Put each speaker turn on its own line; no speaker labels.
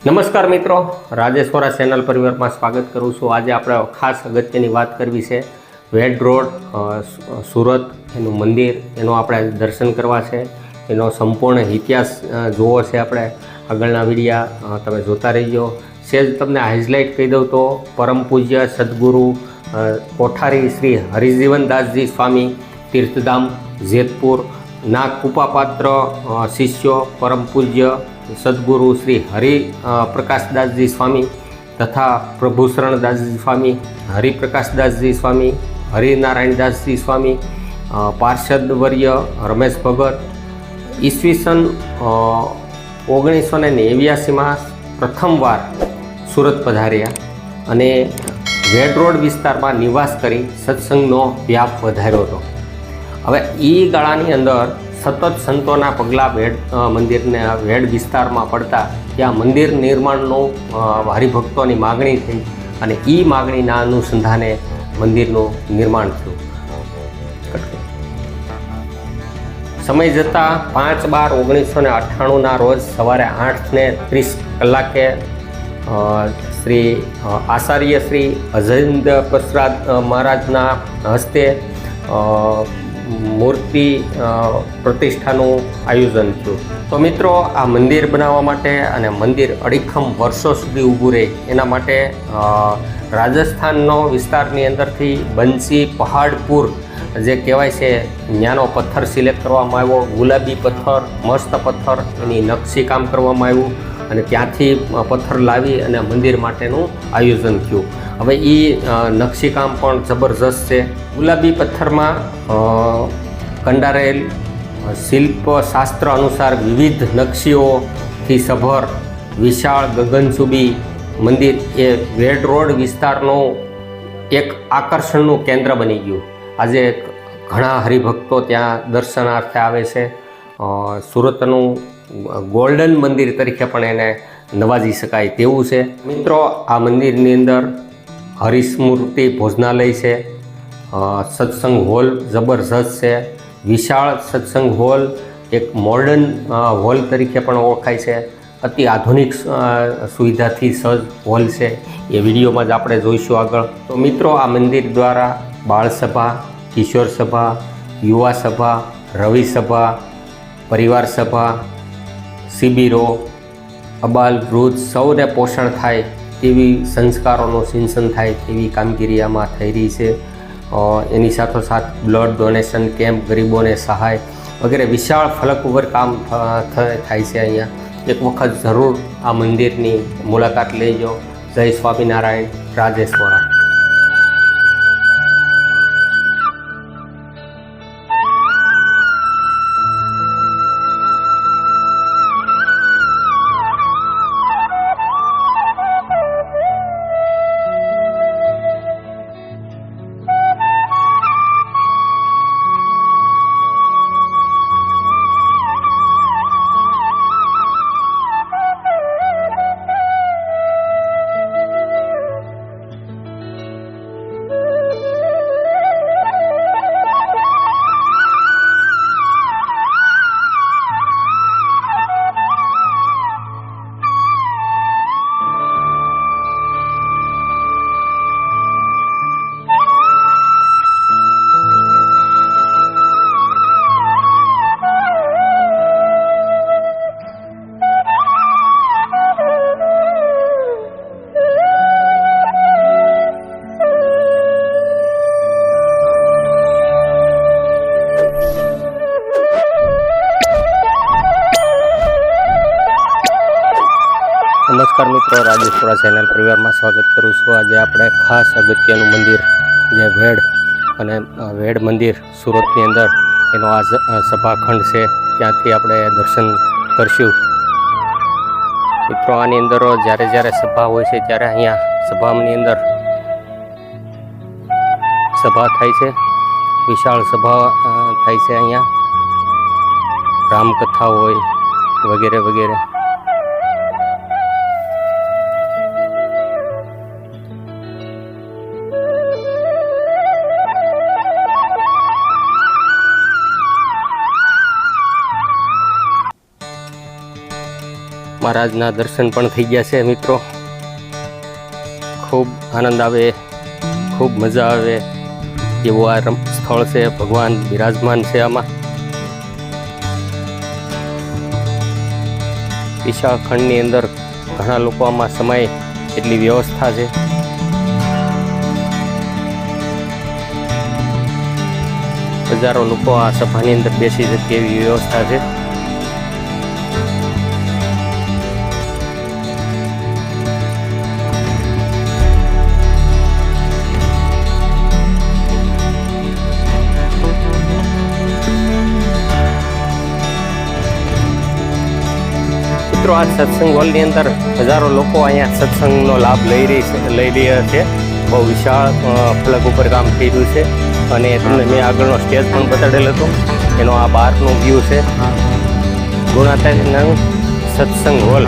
નમસ્કાર મિત્રો, રાજેશ્વરા ચેનલ પરિવારમાં સ્વાગત કરું છું। આજે આપણે ખાસ અગત્યની વાત કરવી છે। વેડ રોડ સુરત એનું મંદિર, એનો આપણે દર્શન કરવા છે, એનો સંપૂર્ણ ઇતિહાસ જોવો છે। આપણે આગળના વિડીયા તમે જોતા રહીજો। સેજ તમને હાઇલાઇટ કહી દઉં તો પરમ પૂજ્ય સદગુરુ કોઠારી શ્રી હરિજીવનદાસજી સ્વામી તીર્થધામ જેતપુર ના કૃપાપાત્ર શિષ્યો પરમ પૂજ્ય સદગુરુ શ્રી હરિ પ્રકાશદાસજી સ્વામી તથા પ્રભુશરણદાસજી સ્વામી, હરિપ્રકાશદાસજી સ્વામી, હરિનારાયણદાસજી સ્વામી, પાર્ષદવર્ય રમેશ ભગત ઈસવીસન 1989માં પ્રથમવાર સુરત પધાર્યા અને વેડ રોડ વિસ્તારમાં નિવાસ કરી સત્સંગનો વ્યાપ વધાર્યો હતો। હવે એ ગાળાની અંદર સતત સંતોના પગલાં મંદિરને વેડ વિસ્તારમાં પડતા ત્યાં મંદિર નિર્માણનો હરિભક્તોની માગણી થઈ અને એ માગણીના અનુસંધાને મંદિરનું નિર્માણ થયું। સમય જતાં 5/12/1998ના રોજ સવારે 8:30 કલાકે શ્રી આચાર્ય શ્રી અજેન્દ્ર પ્રસાદ મહારાજના હસ્તે મૂર્તિ પ્રતિષ્ઠાનું આયોજન થયું। તો મિત્રો, આ મંદિર બનાવવા માટે અને મંદિર અડીખમ વર્ષો સુધી ઊભું રહે એના માટે રાજસ્થાનનો વિસ્તારની અંદરથી બંસી પહાડપુર જે કહેવાય છે ત્યાંનો પથ્થર સિલેક્ટ કરવામાં આવ્યો। ગુલાબી પથ્થર, મસ્ત પથ્થર, એની નકશીકામ કરવામાં આવ્યું અને ત્યાંથી પથ્થર લાવી અને મંદિર માટેનું આયોજન થયું। હવે એ નકશીકામ પણ જબરજસ્ત છે। ગુલાબી પથ્થરમાં કંડારેલ શિલ્પશાસ્ત્ર અનુસાર વિવિધ નકશીઓથી સભર વિશાળ ગગનચુંબી મંદિર એ વેડ રોડ વિસ્તારનું એક આકર્ષણનું કેન્દ્ર બની ગયું। આજે ઘણા હરિભક્તો ત્યાં દર્શનાર્થે આવે છે। સુરતનું ગોલ્ડન મંદિર તરીકે પણ એને નવાજી શકાય તેવું છે। મિત્રો, આ મંદિરની અંદર હરિસ્મૃતિ ભોજનાલય છે, સત્સંગ હોલ જબરજસ્ત છે, વિશાળ સત્સંગ હોલ એક મોડર્ન હોલ તરીકે પણ ઓળખાય છે। અતિ આધુનિક સુવિધાથી સજ્જ હોલ છે, એ વિડીયોમાં જ આપણે જોઈશું આગળ। તો મિત્રો, આ મંદિર દ્વારા બાળસભા, કિશોર સભા, યુવા સભા, રવિ સભા, પરિવાર સભા, શિબિરો, અબાલ વૃદ્ધ સૌને પોષણ થાય તેવી સંસ્કારોનું સિંચન થાય તેવી કામગીરી આમાં થઈ રહી છે। એની સાથોસાથ બ્લડ ડોનેશન કેમ્પ, ગરીબોને સહાય વગેરે વિશાળ ફલક ઉપર કામ થાય છે અહીંયા। એક વખત જરૂર આ મંદિરની મુલાકાત લેજો। જય સ્વામિનારાયણ, રાજેશ્વરા। નમસ્કાર મિત્રો, રાજેશ્વરા ચેનલ પરિવારમાં સ્વાગત કરું છું। આજે આપણે ખાસ અગત્યનું મંદિર જે વેડ મંદિર સુરતની અંદર એનો આ સભાખંડ છે, ત્યાંથી આપણે દર્શન કરશું। મિત્રો, આની અંદર જ્યારે સભા હોય છે ત્યારે અહીંયા સભાની અંદર સભા થાય છે, વિશાળ સભા થાય છે। અહીંયા રામકથા હોય વગેરે વગેરે। મહારાજના દર્શન પણ થઈ ગયા છે મિત્રો. ખૂબ આનંદ આવે, ખૂબ મજા આવે એવું આ સ્થળ છે. ભગવાન બિરાજમાન છે આમાં. વિશાળ ખંડની અંદર ઘણા લોકો આમાં સમાય એટલી વ્યવસ્થા છે. હજારો લોકો આ સભાની અંદર બેસી શકે એવી વ્યવસ્થા છે. મિત્રો આ સત્સંગ હોલની અંદર હજારો લોકો અહીંયા સત્સંગનો લાભ લઈ રહ્યા છે. બહુ વિશાળ ફલક ઉપર કામ થઈ રહ્યું છે અને તમને મેં આગળનો સ્ટેજ પણ બતાડેલો હતો. એનો આ બહારનો વ્યૂ છે. ગુણાતીત સત્સંગ હોલ